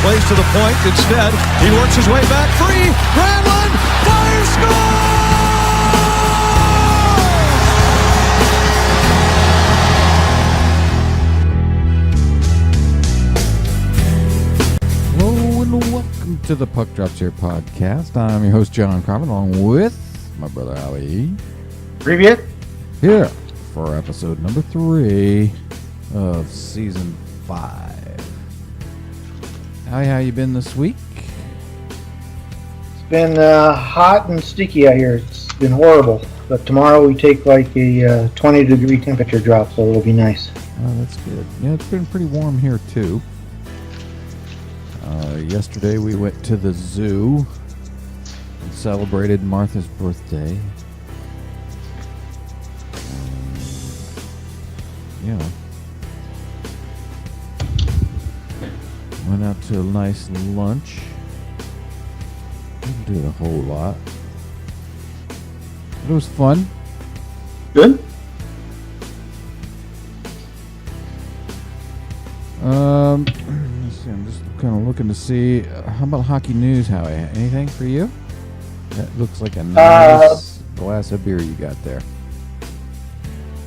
Plays to the point. Instead, he works his way back free. Granlund fires, score! Hello and welcome to the Puck Drops Here podcast. I'm your host, John Carmen, along with my brother, Howie. Привет. Here for episode number 3 of season 5. Howie, how you been this week? It's been hot and sticky out here. It's been horrible. But tomorrow we take like a 20-degree temperature drop, so it'll be nice. Oh, that's good. Yeah, it's been pretty warm here, too. Yesterday we went to the zoo and celebrated Martha's birthday. Yeah. Went out to a nice lunch. Didn't do a whole lot. But it was fun. Good. Let's see, I'm just kind of looking to see. How about hockey news, Howie? Anything for you? That looks like a nice glass of beer you got there.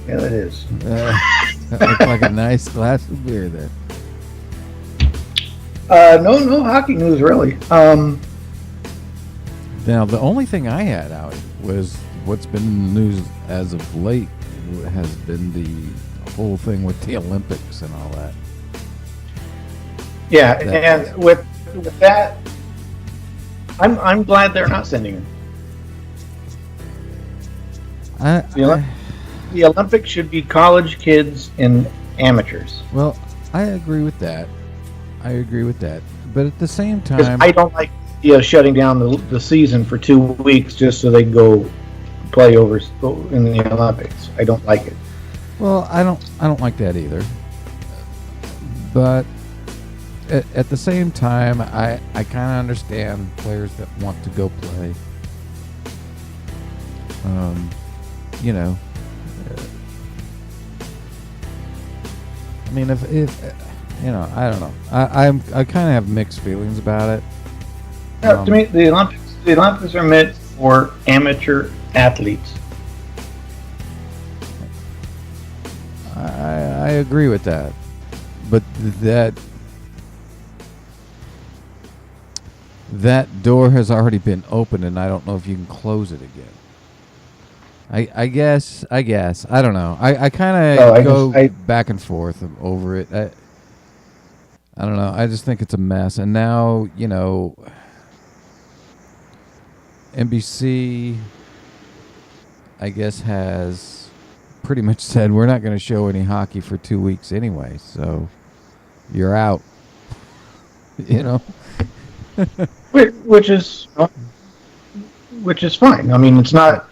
Yeah, it is. That looks like a nice glass of beer there. No hockey news really. Now, the only thing I had, Howie, was what's been in the news as of late has been the whole thing with the Olympics and all that. Yeah, and with that, I'm glad they're not sending them. The Olympics should be college kids and amateurs. Well, I agree with that. But at the same time, I don't like shutting down the season for 2 weeks just so they can go play over in the Olympics. I don't like it. Well, I don't like that either. But at the same time, I kind of understand players that want to go play. You know, I mean, if you know, I don't know. I kind of have mixed feelings about it. To me, the Olympics are meant for amateur athletes. I agree with that, but that door has already been opened, and I don't know if you can close it again. I guess. I don't know. I kind of go back and forth over it. I don't know. I just think it's a mess. And now, you know, NBC, I guess, has pretty much said we're not going to show any hockey for 2 weeks anyway. So you're out. You know, which is fine. I mean, it's not,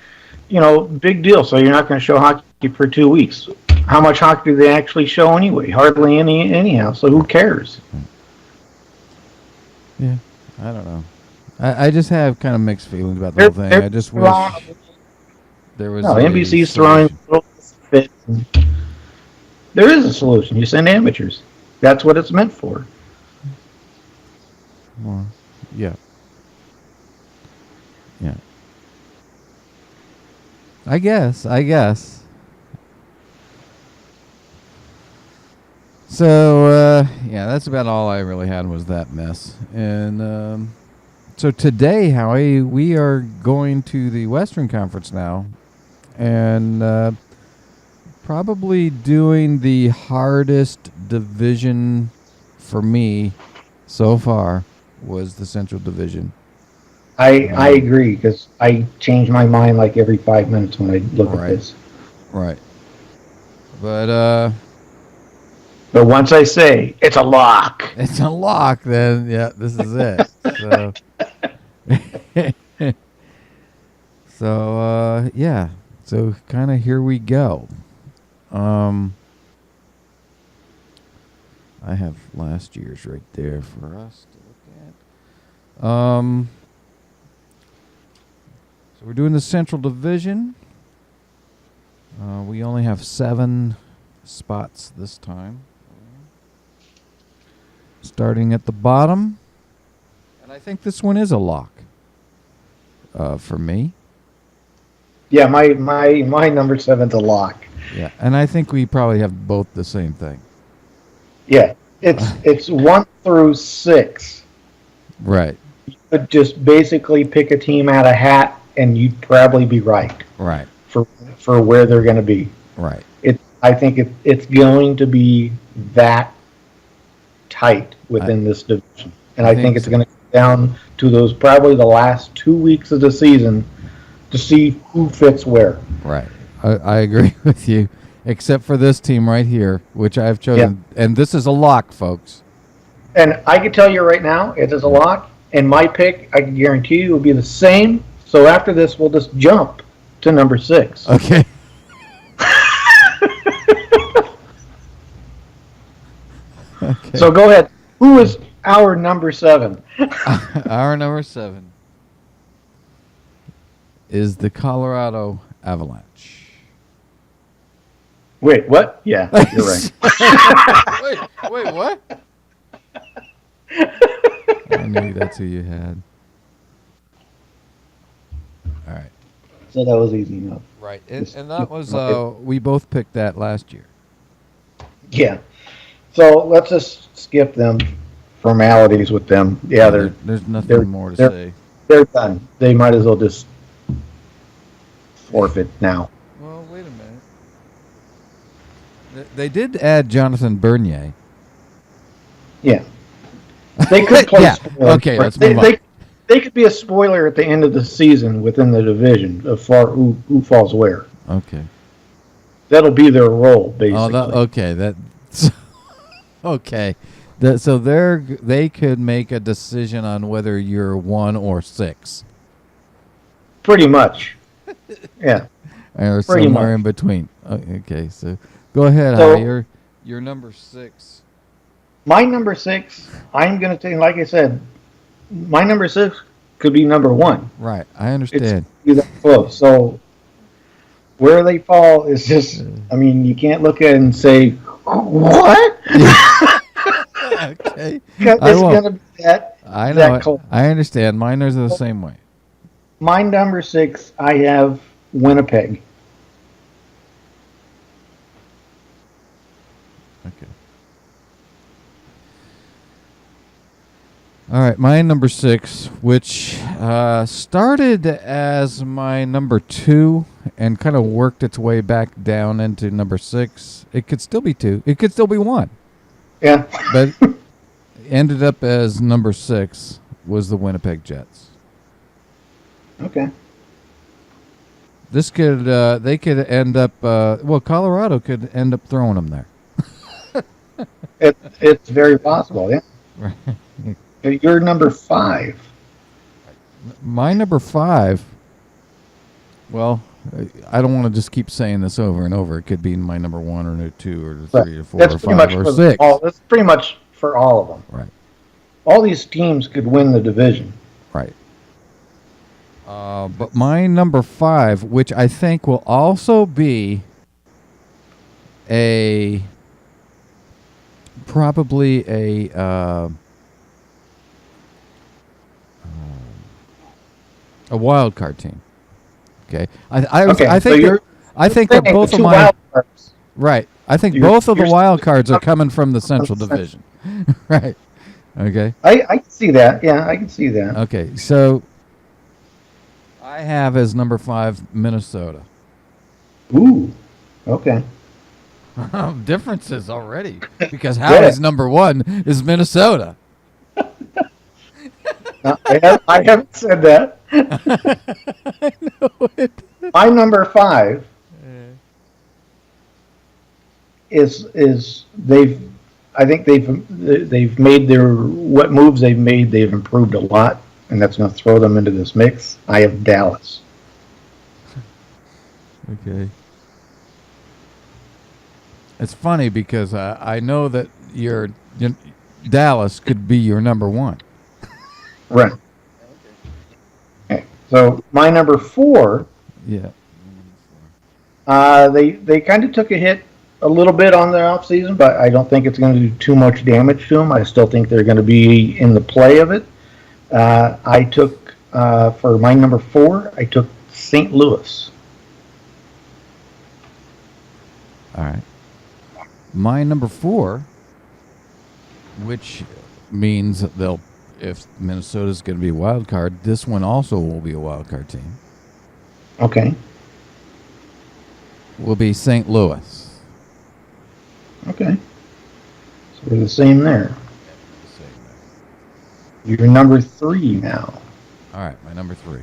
big deal. So you're not going to show hockey for 2 weeks. How much hockey do they actually show anyway? Hardly any, anyhow. So who cares? Yeah, I don't know. I just have kind of mixed feelings about the whole thing. I just wish there was. No, NBC's throwing fits. There is a solution. You send amateurs. That's what it's meant for. Well, yeah. I guess. So, that's about all I really had was that mess. And so today, Howie, we are going to the Western Conference now. And probably doing the hardest division for me so far was the Central Division. I agree, because I change my mind like every 5 minutes when I look at this. Right. But once I say it's a lock, then yeah, this is it. So, so kind of here we go. I have last year's right there for us to look at. So we're doing the Central Division. We only have 7 spots this time. starting at the bottom. And I think this one is a lock for me. Yeah, my number 7's a lock. Yeah, and I think we probably have both the same thing. Yeah, it's 1 through 6. Right. You could just basically pick a team out of hat, and you'd probably be right. Right. For where they're going to be. Right. I think it's going to be that tight within this division, and I think it's going to come down to those probably the last 2 weeks of the season to see who fits where. Right. I agree with you, except for this team right here, which I've chosen, and this is a lock, folks. And I can tell you right now, it is a lock, and my pick, I can guarantee you, will be the same. So after this, we'll just jump to number 6. Okay. Okay. So go ahead. Who is our number 7? Our number 7 is the Colorado Avalanche. Wait, what? Yeah, you're right. Wait, what? I knew that's who you had. All right. So that was easy enough. Right, and that was we both picked that last year. Yeah. So let's just skip them formalities with them. Yeah, there's nothing more to say. They're done. They might as well just forfeit now. Well, wait a minute. They did add Jonathan Bernier. Yeah. They could play spoiler. Okay, let's move on. They could be a spoiler at the end of the season within the division of who falls where. Okay. That'll be their role, basically. Okay. So they could make a decision on whether you're 1 or 6. Pretty much. Yeah. Or Pretty somewhere much. in between. Okay, so go ahead, So- Howie. You're number 6. My number 6, I'm going to say, like I said, my number 6 could be number 1. Right, I understand. It's that close. So where they fall is just, I mean, you can't look at it and say, what? Okay. Because it's going to be that. I know. That close. I understand. Mine are the same way. My number 6, I have Winnipeg. Okay. All right, my number 6, which started as my number 2 and kind of worked its way back down into number 6. It could still be 2. It could still be 1. Yeah. But ended up as number 6 was the Winnipeg Jets. Okay. This could they could end up Colorado could end up throwing them there. It's very possible, yeah. Right. You're number 5. My number 5. Well, I don't want to just keep saying this over and over. It could be my number 1 or 2 or 3 or 4 That's or pretty 5 much or for 6. That's pretty much for all of them. Right. All these teams could win the division. Right. But my number 5, which I think will also be probably a wild card team. Okay. I think that both of my wild cards. right. I think You're- both of the you're- wild cards are coming from the Central Division. Right. Okay. I can see that. Yeah, I can see that. Okay. So I have as number 5 Minnesota. Ooh. Okay. Differences already because Howie's number 1 is Minnesota. I haven't said that. I know it. My number 5 is I think they've made what moves they've made. They've improved a lot, and that's going to throw them into this mix. I have Dallas. Okay. It's funny because I know that your Dallas could be your number 1. Right. Okay. So my number 4. Yeah. They kind of took a hit a little bit on the off season, but I don't think it's going to do too much damage to them. I still think they're going to be in the play of it. I took for my number 4. I took St. Louis. All right. My number 4, which means they'll, if Minnesota's going to be a wild card, this one also will be a wild card team. Okay. Will be St. Louis. Okay. So we're the same there. You're number 3 now. All right, my number 3.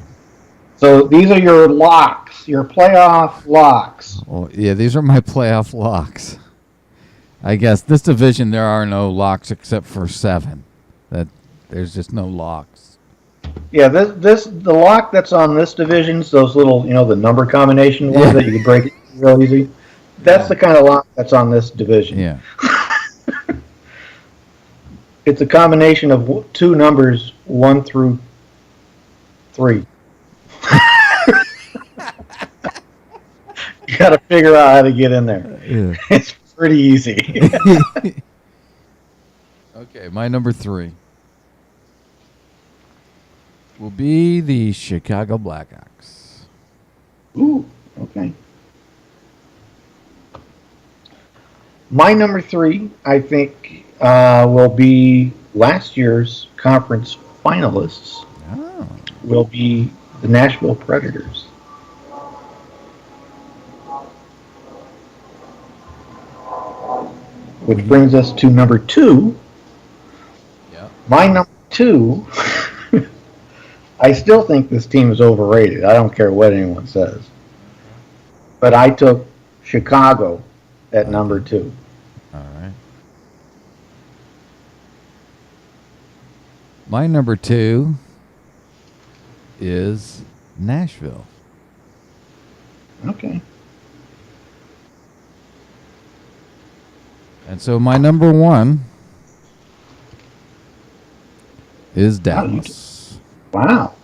So these are your locks, your playoff locks. Well, yeah, these are my playoff locks. I guess this division there are no locks except for 7. There's just no locks. Yeah, the lock that's on this division, those little, the number combination ones that you can break it real easy. That's the kind of lock that's on this division. Yeah. It's a combination of 2 numbers, 1 through 3. You got to figure out how to get in there. Yeah. It's pretty easy. Okay, my number 3 will be the Chicago Blackhawks. Ooh, okay. My number 3, I think, will be last year's conference finalists. Oh. Will be the Nashville Predators. Which brings us to number 2. Yeah. My number 2, I still think this team is overrated. I don't care what anyone says. But I took Chicago at number 2. All right. My number 2 is Nashville. Okay. And so my number 1 is Dallas. Wow.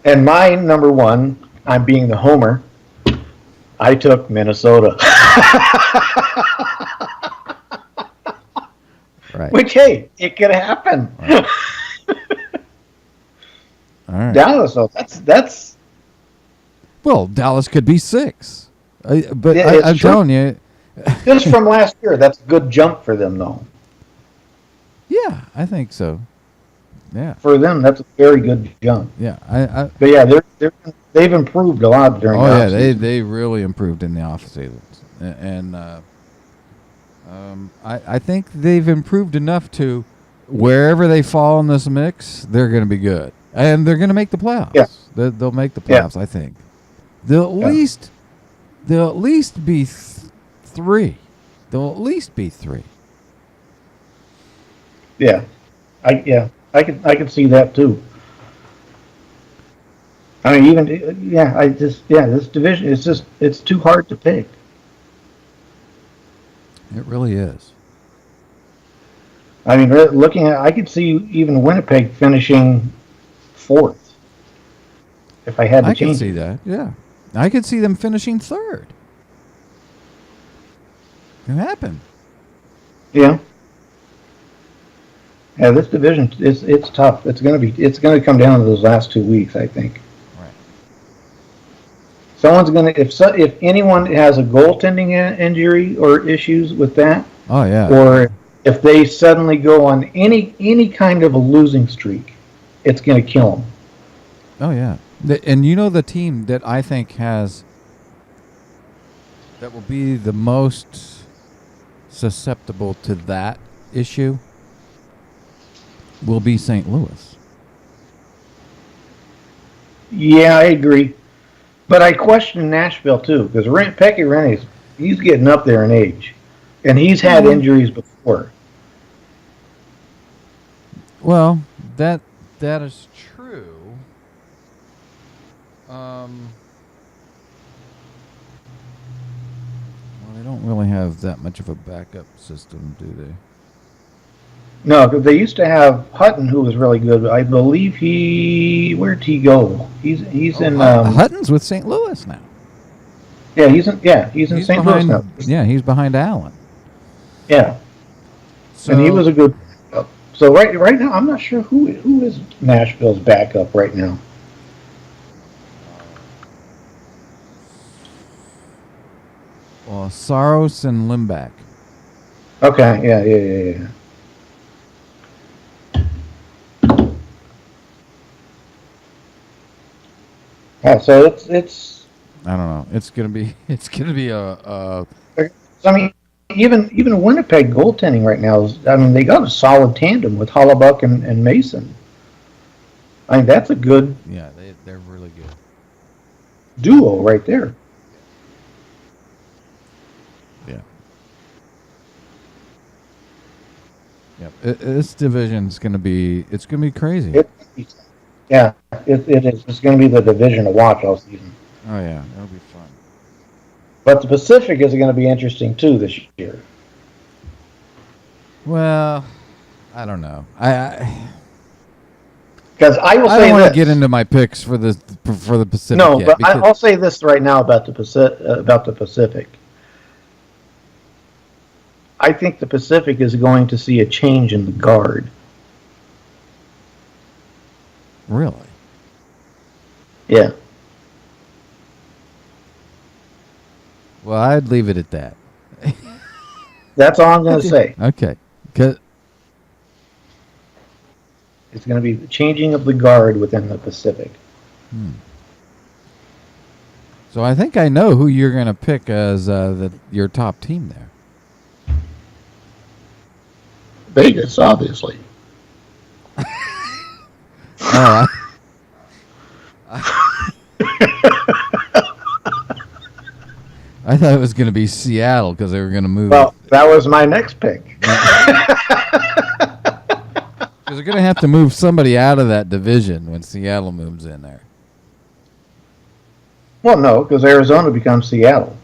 And my number 1, I'm being the homer, I took Minnesota. Right. Which, hey, it could happen. Right. All right. Dallas, though, that's Well, Dallas could be 6. I'm true. telling you. Just from last year, that's a good jump for them, though. Yeah, I think so. Yeah. For them, that's a very good jump. Yeah. But yeah, they've improved a lot during. Oh the yeah, offseason. they really improved in the off season, and I think they've improved enough to wherever they fall in this mix, they're going to be good, and they're going to make the playoffs. Yeah. They'll make the playoffs. I think they'll at least be 3. They'll at least be 3. Yeah, I can see that too. I mean, this division it's too hard to pick. It really is. I mean, I could see even Winnipeg finishing 4th if I had to I change. can see that. Yeah, I could see them finishing 3rd. It can happen. Yeah. Yeah, this division it's tough. It's gonna come down to those last 2 weeks, I think. Right. Someone's gonna if anyone has a goaltending injury or issues with that, Oh yeah. or if they suddenly go on any kind of a losing streak, it's gonna kill them. Oh yeah. And the team that I think that will be the most susceptible to that issue will be St. Louis. Yeah, I agree. But I question Nashville too, because Pekka Rinne, he's getting up there in age, and he's had injuries before. Well, that is true. Well, they don't really have that much of a backup system, do they? No, because they used to have Hutton, who was really good. I believe where'd he go? He's in. Hutton's with St. Louis now. Yeah, he's in St. Louis now. Yeah, he's behind Allen. Yeah, So, and he was a good backup. So right now, I'm not sure who is Nashville's backup right now. well, Saros and Limback. Okay, yeah. Yeah, so it's. I don't know. It's gonna be I mean, even Winnipeg goaltending right now is. I mean, they got a solid tandem with Hollebuck and Mason. I mean, that's a good yeah, they're really good. duo right there. Yeah. Yep. This division's gonna be crazy. It is. It's going to be the division to watch all season. Oh yeah, that'll be fun. But the Pacific is going to be interesting too this year. Well, I don't know. Because I will I say don't want this. to get into my picks for the Pacific. No, yet, but because I'll say this right now about the Pacific. I think the Pacific is going to see a change in the guard. really. Yeah. Well, I'd leave it at that. That's all I'm going to say. Okay. 'Cause- It's going to be the changing of the guard within the Pacific. So I think I know who you're going to pick as your top team there. Vegas, obviously. Oh, I thought it was going to be Seattle because they were going to move. Well, that was my next pick. Because they're going to have to move somebody out of that division when Seattle moves in there. Well, no, because Arizona becomes Seattle.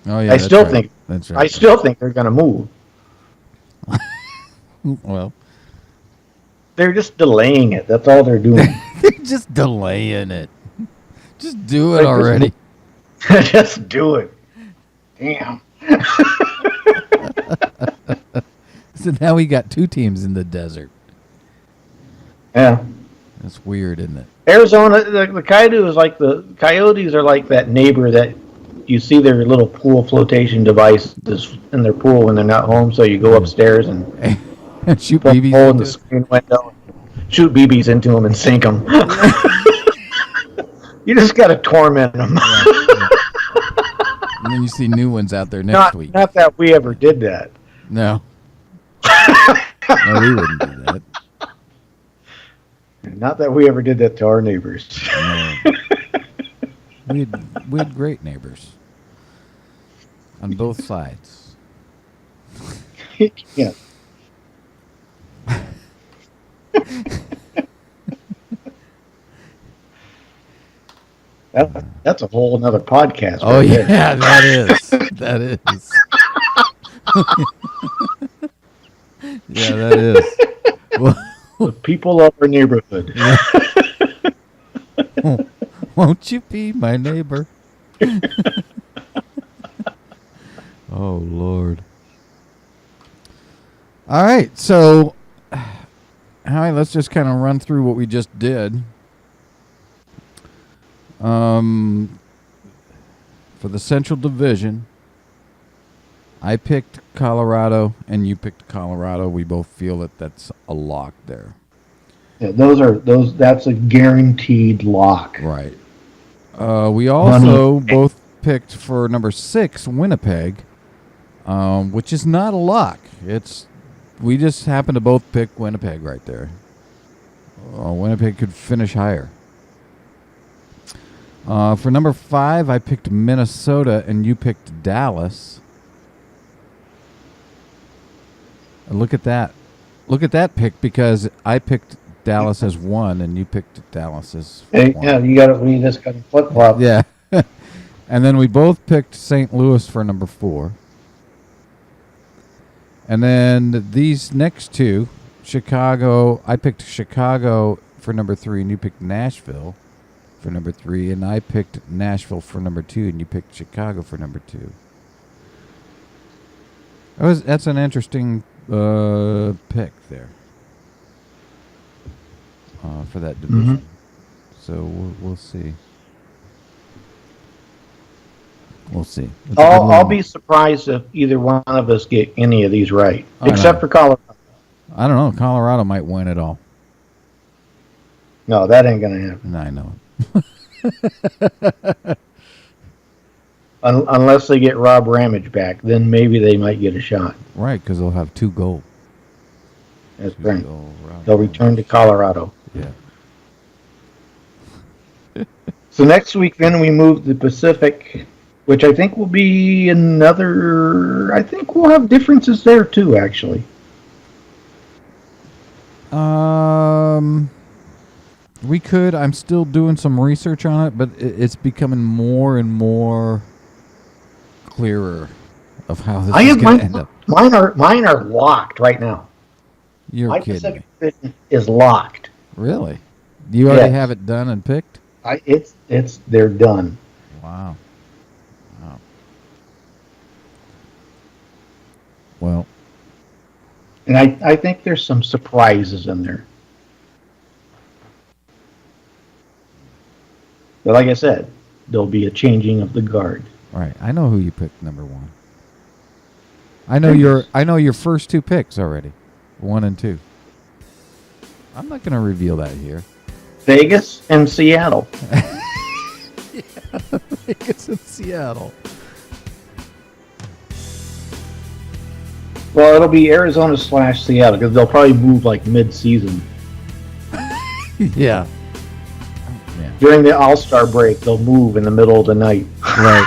Oh yeah, I that's still right. think That's I right. still think they're going to move. Well, They're just delaying it. That's all they're doing. they're just delaying it. Just do it Like, already. Just do it. Damn. So now we got two teams in the desert. Yeah. That's weird, isn't it? Arizona, the Coyotes are like that neighbor that you see their little pool flotation device in their pool when they're not home. So you go upstairs and Shoot put a BBs hole in into the it. screen window, shoot BBs into them and sink them. You just got to torment them. And then you see new ones out there next week. Not that we ever did that. No. No, we wouldn't do that. Not that we ever did that to our neighbors. No. We had great neighbors on both sides. Yeah. That's a whole another podcast. Oh right there. yeah, that is. That is. Yeah, that is. Well, The people of our neighborhood. won't you be my neighbor? Oh Lord. All right, so Howie, let's just kind of run through what we just did. For the Central Division, I picked Colorado and you picked Colorado. We both feel that that's a lock there. Yeah, that's a guaranteed lock. Right. We also both picked for number 6 Winnipeg, which is not a lock. We just happen to both pick Winnipeg right there. Winnipeg could finish higher. For number 5, I picked Minnesota, and you picked Dallas. And look at that. Look at that pick, because I picked Dallas as 1, and you picked Dallas as 1. Yeah, we just got to flip flop. Yeah. And then we both picked St. Louis for number 4. And then these next two, Chicago, I picked Chicago for number 3, and you picked Nashville for number 3, and I picked Nashville for number 2, and you picked Chicago for number 2. That's an interesting pick there for that division. Mm-hmm. So we'll see. We'll see. I'll be surprised if either one of us get any of these right, except for Colorado. I don't know. Colorado might win it all. No, that ain't going to happen. I know. Unless they get Rob Ramage back, then maybe they might get a shot. Right, because they'll have 2 gold. That's right. They'll return to Colorado. Yeah. So next week, then we move to the Pacific, which I think will be another. I think we'll have differences there too, actually. We could. I'm still doing some research on it, but it's becoming more and more clearer of how this is going to end up. Mine are locked right now. You're My kidding Pacific me. Division is locked. Really? You already have it done and picked? They're done. Wow. Well. And I think there's some surprises in there. But like I said, there'll be a changing of the guard. All right. I know who you picked number 1. I know your first 2 picks already. 1 and 2. I'm not going to reveal that here. Vegas and Seattle. Vegas and Seattle. Well, it'll be Arizona/Seattle because they'll probably move like mid-season. Yeah. During the All-Star break, they'll move in the middle of the night. Right.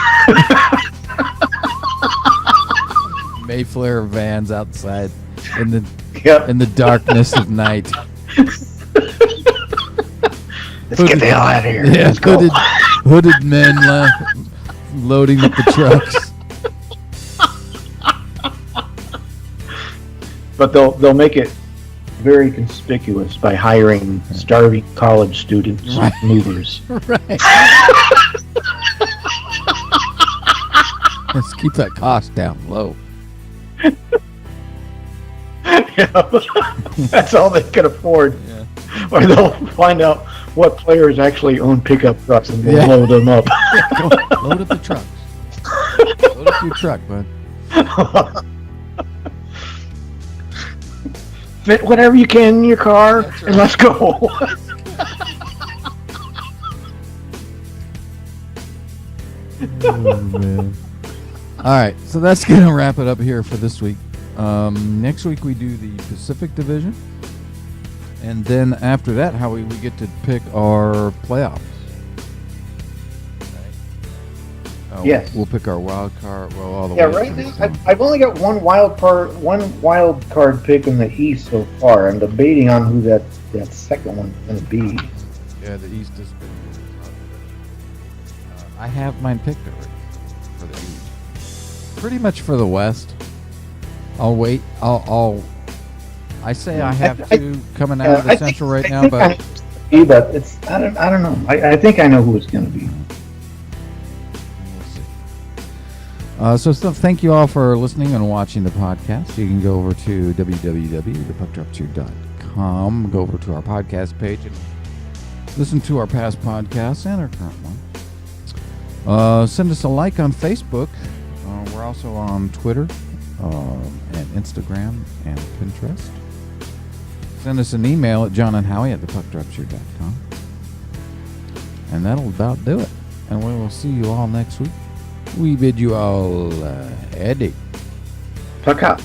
Mayflower vans outside in the darkness of night. Let's get the hell out of here. Yeah, Let's go. Hooded men loading up the trucks. But they'll make it very conspicuous by hiring starving college students, movers. Right. Let's keep that cost down low. That's all they can afford. Yeah. Or they'll find out what players actually own pickup trucks and we'll load them up. Load up the trucks. Load up your truck, bud. Fit whatever you can in your car and let's go. Oh, man. All right, so that's going to wrap it up here for this week. Next week we do the Pacific Division. And then after that, Howie, we get to pick our playoffs. Yes. We'll pick our wild card. Well, all the Yeah, way right to now the I've only got one wild card pick in the East so far. I'm debating on who that second one's going to be. Yeah, the East is good. I have mine picked already for the East. Pretty much for the West. I'll wait. I say I have two coming out of the Central right now, but it's I don't know. I think I know who it's going to be. We'll see. So thank you all for listening and watching the podcast. You can go over to www.thepuckdropcheer.com, go over to our podcast page and listen to our past podcasts and our current one. Send us a like on Facebook. We're also on Twitter and Instagram and Pinterest. Send us an email at jonandhowie@thepuckdropcheer.com. And that'll about do it. And we will see you all next week. We bid you all Eddie. Puck up.